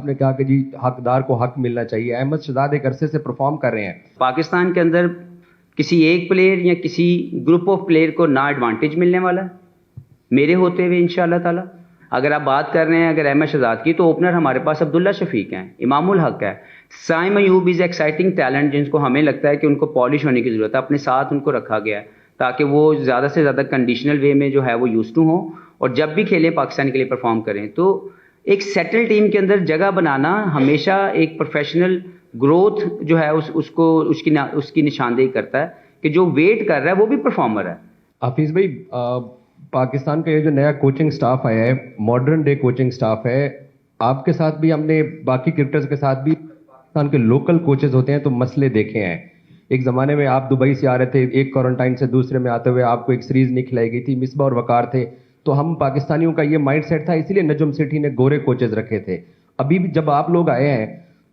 آپ نے کہا کہ جی حقدار کو حق ملنا چاہیے. احمد شہزاد ایک عرصے سے پرفارم کر رہے ہیں. پاکستان کے اندر کسی ایک پلیئر یا کسی گروپ آف پلیئر کو نہ ایڈوانٹیج ملنے والا ہے میرے ہوتے ہوئے انشاءاللہ تعالی. اگر آپ بات کر رہے ہیں اگر احمد شہزاد کی، تو اوپنر ہمارے پاس عبداللہ شفیق ہیں، امام الحق ہے، سائم ایوب از ایکسائٹنگ ٹیلنٹ جن کو ہمیں لگتا ہے کہ ان کو پالش ہونے کی ضرورت ہے. اپنے ساتھ ان کو رکھا گیا ہے تاکہ وہ زیادہ سے زیادہ کنڈیشنل وے میں جو ہے وہ یوز ٹو ہوں اور جب بھی کھیلیں پاکستان کے لیے پرفارم کریں. تو ایک سیٹل ٹیم کے اندر جگہ بنانا ہمیشہ ایک پروفیشنل گروتھ جو ہے اس کی نشاندہی کرتا ہے کہ جو ویٹ کر رہا ہے وہ بھی پرفارمر ہے. حفیظ بھائی، پاکستان کا یہ جو نیا کوچنگ سٹاف آیا ہے، ماڈرن ڈے کوچنگ سٹاف ہے، آپ کے ساتھ بھی، ہم نے باقی کرکٹرز کے ساتھ بھی پاکستان کے لوکل کوچز ہوتے ہیں تو مسئلے دیکھے ہیں. ایک زمانے میں آپ دبئی سے آ رہے تھے، ایک کوارنٹائن سے دوسرے میں آتے ہوئے آپ کو ایک سیریز نہیں کھلائی گئی تھی، مصباح اور وقار تھے. تو ہم پاکستانیوں کا یہ مائنڈ سیٹ تھا، اسی لیے نجم سیٹھی نے گورے کوچز رکھے تھے. ابھی بھی جب آپ لوگ آئے ہیں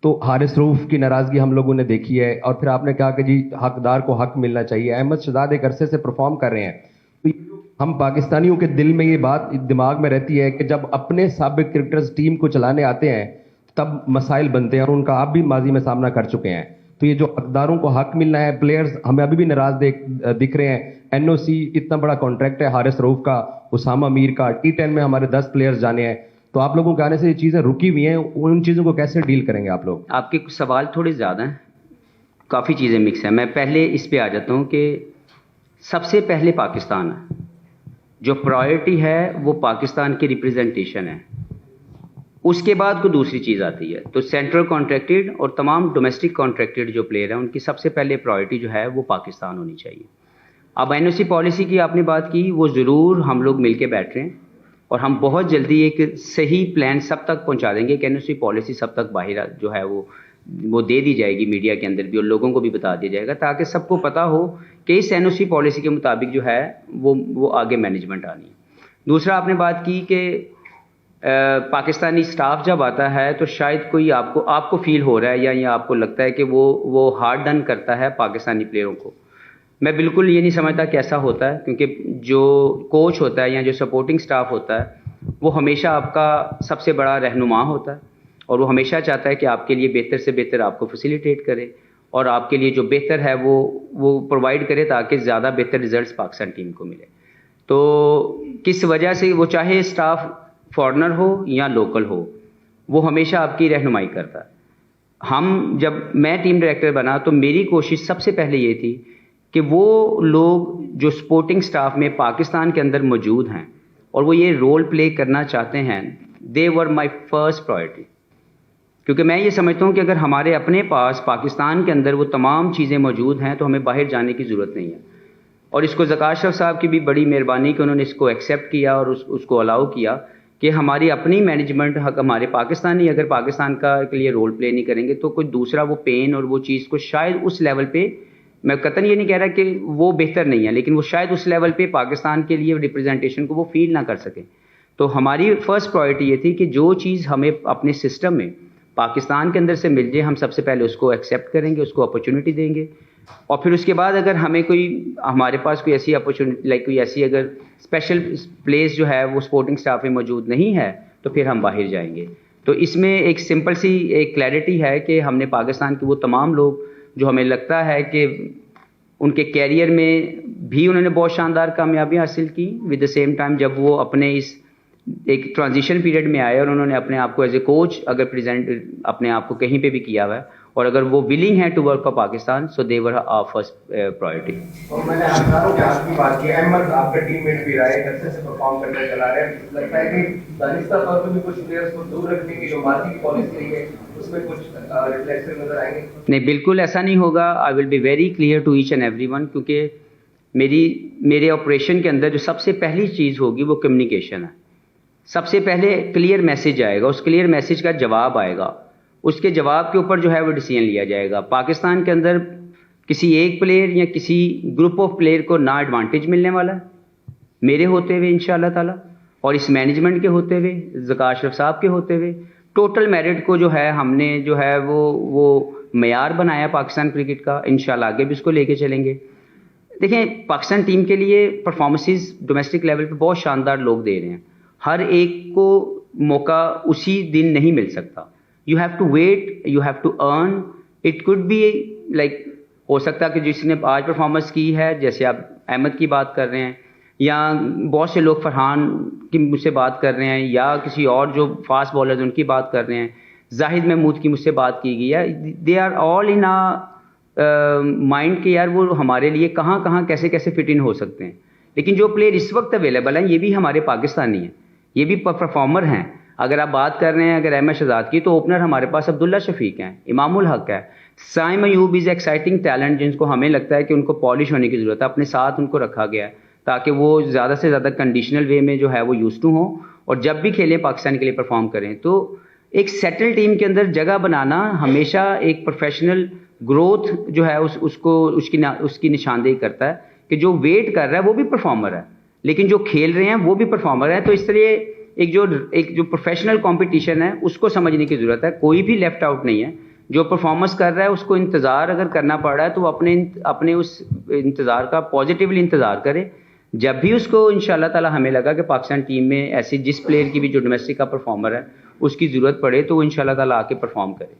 تو حارث رؤف کی ناراضگی ہم لوگوں نے دیکھی ہے، اور پھر آپ نے کہا کہ جی حقدار کو حق ملنا چاہیے. احمد شہزاد ایک عرصے سے پرفارم کر رہے ہیں. ہم پاکستانیوں کے دل میں یہ بات دماغ میں رہتی ہے کہ جب اپنے سابق کرکٹرز ٹیم کو چلانے آتے ہیں تب مسائل بنتے ہیں، اور ان کا آپ بھی ماضی میں سامنا کر چکے ہیں. تو یہ جو حقداروں کو حق ملنا ہے، پلیئرز ہمیں ابھی بھی ناراض دکھ رہے ہیں. این او سی اتنا بڑا کانٹریکٹ ہے حارث رؤف کا، اسامہ میر کا، T10 میں ہمارے 10 پلیئرز جانے ہیں. تو آپ لوگوں کے آنے سے یہ چیزیں رکی ہوئی ہیں، ان چیزوں کو کیسے ڈیل کریں گے آپ لوگ؟ آپ کے سوال تھوڑے زیادہ ہیں، کافی چیزیں مکس ہیں. میں پہلے اس پہ آ جاتا ہوں کہ سب سے پہلے پاکستان ہے، جو پرائرٹی ہے وہ پاکستان کی ریپرزنٹیشن ہے، اس کے بعد کوئی دوسری چیز آتی ہے. تو سینٹرل کانٹریکٹڈ اور تمام ڈومیسٹک کانٹریکٹڈ جو پلیئر ہیں ان کی سب سے پہلے پرائرٹی جو ہے وہ پاکستان ہونی چاہیے. اب این او سی پالیسی کی آپ نے بات کی، وہ ضرور ہم لوگ مل کے بیٹھ رہے ہیں اور ہم بہت جلدی ایک صحیح پلان سب تک پہنچا دیں گے کہ این او سی پالیسی سب تک باہر جو ہے وہ دے دی جائے گی میڈیا کے اندر بھی، اور لوگوں کو بھی بتا دیا جائے گا تاکہ سب کو پتہ ہو کہ اس این او سی پالیسی کے مطابق جو ہے وہ آگے مینجمنٹ آنی ہے. دوسرا آپ نے بات کی کہ پاکستانی سٹاف جب آتا ہے تو شاید کوئی آپ کو فیل ہو رہا ہے یا آپ کو لگتا ہے کہ وہ ہارڈ ڈن کرتا ہے پاکستانی پلیئروں کو. میں بالکل یہ نہیں سمجھتا کہ ایسا ہوتا ہے، کیونکہ جو کوچ ہوتا ہے یا جو سپورٹنگ سٹاف ہوتا ہے وہ ہمیشہ آپ کا سب سے بڑا رہنما ہوتا ہے، اور وہ ہمیشہ چاہتا ہے کہ آپ کے لیے بہتر سے بہتر آپ کو فیسیلیٹیٹ کرے اور آپ کے لیے جو بہتر ہے وہ پرووائڈ کرے تاکہ زیادہ بہتر ریزلٹس پاکستان ٹیم کو ملے. تو کس وجہ سے وہ چاہے اسٹاف فارنر ہو یا لوکل ہو، وہ ہمیشہ آپ کی رہنمائی کرتا ہے. جب میں ٹیم ڈائریکٹر بنا تو میری کوشش سب سے پہلے یہ تھی کہ وہ لوگ جو سپورٹنگ سٹاف میں پاکستان کے اندر موجود ہیں اور وہ یہ رول پلے کرنا چاہتے ہیں، دے ور مائی فرسٹ پرائرٹی. کیونکہ میں یہ سمجھتا ہوں کہ اگر ہمارے اپنے پاس پاکستان کے اندر وہ تمام چیزیں موجود ہیں تو ہمیں باہر جانے کی ضرورت نہیں ہے. اور اس کو ذکا اشرف صاحب کی بھی بڑی مہربانی کہ انہوں نے اس کو ایکسیپٹ کیا اور اس کو الاؤ کیا کہ ہماری اپنی مینجمنٹ ہمارے پاکستانی اگر پاکستان کا کے لیے رول پلے نہیں کریں گے تو کوئی دوسرا وہ پین اور وہ چیز کو شاید اس لیول پہ، میں قطعاً یہ نہیں کہہ رہا کہ وہ بہتر نہیں ہے، لیکن وہ شاید اس لیول پہ پاکستان کے لیے ریپرزنٹیشن کو وہ فیل نہ کر سکیں. تو ہماری فرسٹ پرائرٹی یہ تھی کہ جو چیز ہمیں اپنے سسٹم میں پاکستان کے اندر سے مل جائے ہم سب سے پہلے اس کو ایکسیپٹ کریں گے، اس کو اپرچونٹی دیں گے، اور پھر اس کے بعد اگر ہمارے پاس کوئی ایسی اپرچونٹی کوئی ایسی اگر اسپیشل پلیس جو ہے وہ سپورٹنگ سٹاف میں موجود نہیں ہے تو پھر ہم باہر جائیں گے. تو اس میں ایک سمپل سی ایک کلیئرٹی ہے کہ ہم نے پاکستان کے وہ تمام لوگ جو ہمیں لگتا ہے کہ ان کے کیریئر میں بھی انہوں نے بہت شاندار کامیابی حاصل کی، ود دا سیم ٹائم جب وہ اپنے اس ایک ٹرانزیشن پیریڈ میں آئے اور انہوں نے اپنے آپ کو ایز اے کوچ اگر پریزنٹ اپنے آپ کو کہیں پہ بھی کیا ہوا ہے اور اگر وہ ولنگ ہے to work for Pakistan, so they were our first priority. اور میں نے ہزاروں کے آپ کی بات کی، احمد آپ کا ٹیم میٹ بھی رہا ہے، عرصے سے پرفارم کرتے چلا رہے ہیں، لگتا ہے کہ دانستہ طور پہ بھی کچھ پلیئرس کو دور رکھنے کی جو ماضی کی پالیسی رہی ہے اس میں کچھ ریفلیکشن نظر آئیں گے؟ نہیں، بالکل ایسا نہیں ہوگا. I will be very clear to each and everyone, کیونکہ میرے آپریشن کے اندر جو سب سے پہلی چیز ہوگی وہ کمیونیکیشن ہے. سب سے پہلے کلیئر میسج آئے گا، اس کلیئر میسج کا جواب آئے گا، اس کے جواب کے اوپر جو ہے وہ ڈیسیژن لیا جائے گا. پاکستان کے اندر کسی ایک پلیئر یا کسی گروپ آف پلیئر کو نہ ایڈوانٹیج ملنے والا ہے میرے ہوتے ہوئے انشاءاللہ تعالی، اور اس مینجمنٹ کے ہوتے ہوئے، ذکا اشرف صاحب کے ہوتے ہوئے. ٹوٹل میرٹ کو جو ہے ہم نے جو ہے وہ معیار بنایا پاکستان کرکٹ کا، انشاءاللہ آگے بھی اس کو لے کے چلیں گے. دیکھیں، پاکستان ٹیم کے لیے پرفارمنسز ڈومیسٹک لیول پہ بہت شاندار لوگ دے رہے ہیں، ہر ایک کو موقع اسی دن نہیں مل سکتا. You have to wait, you have to earn. It could be like ہو سکتا ہے کہ جس نے آج پرفارمنس کی ہے, جیسے آپ احمد کی بات کر رہے ہیں, یا بہت سے لوگ فرحان کی مجھ سے بات کر رہے ہیں, یا کسی اور جو فاسٹ بالرز ان کی بات کر رہے ہیں, زاہد محمود کی مجھ سے بات کی گئی ہے. They are all in mind کہ یار وہ ہمارے لیے کہاں کہاں کیسے کیسے فٹ ان ہو سکتے ہیں. لیکن جو پلیئر اس وقت اویلیبل ہیں یہ بھی ہمارے پاکستانی ہیں, یہ بھی پرفارمر ہیں. اگر آپ بات کر رہے ہیں اگر احمد شہزاد کی, تو اوپنر ہمارے پاس عبداللہ شفیق ہیں, امام الحق ہے, سائم ایوب از ایکسائٹنگ ٹیلنٹ جن کو ہمیں لگتا ہے کہ ان کو پالش ہونے کی ضرورت ہے. اپنے ساتھ ان کو رکھا گیا ہے تاکہ وہ زیادہ سے زیادہ کنڈیشنل وے میں جو ہے وہ یوز ٹو ہوں, اور جب بھی کھیلیں پاکستان کے لیے پرفارم کریں. تو ایک سیٹل ٹیم کے اندر جگہ بنانا ہمیشہ ایک پروفیشنل گروتھ جو ہے اس کی نشاندہی کرتا ہے کہ جو ویٹ کر رہا ہے وہ بھی پرفارمر ہے, لیکن جو کھیل رہے ہیں وہ بھی پرفارمر ہے. تو اس طرح ایک جو پروفیشنل کمپٹیشن ہے اس کو سمجھنے کی ضرورت ہے. کوئی بھی لیفٹ آؤٹ نہیں ہے. جو پرفارمنس کر رہا ہے اس کو انتظار اگر کرنا پڑ رہا ہے تو وہ اپنے اس انتظار کا پازیٹیولی انتظار کرے. جب بھی اس کو انشاءاللہ تعالی ہمیں لگا کہ پاکستان ٹیم میں ایسی جس پلیئر کی بھی جو ڈومیسٹک کا پرفارمر ہے اس کی ضرورت پڑے تو وہ انشاءاللہ تعالی آ کے پرفارم کرے.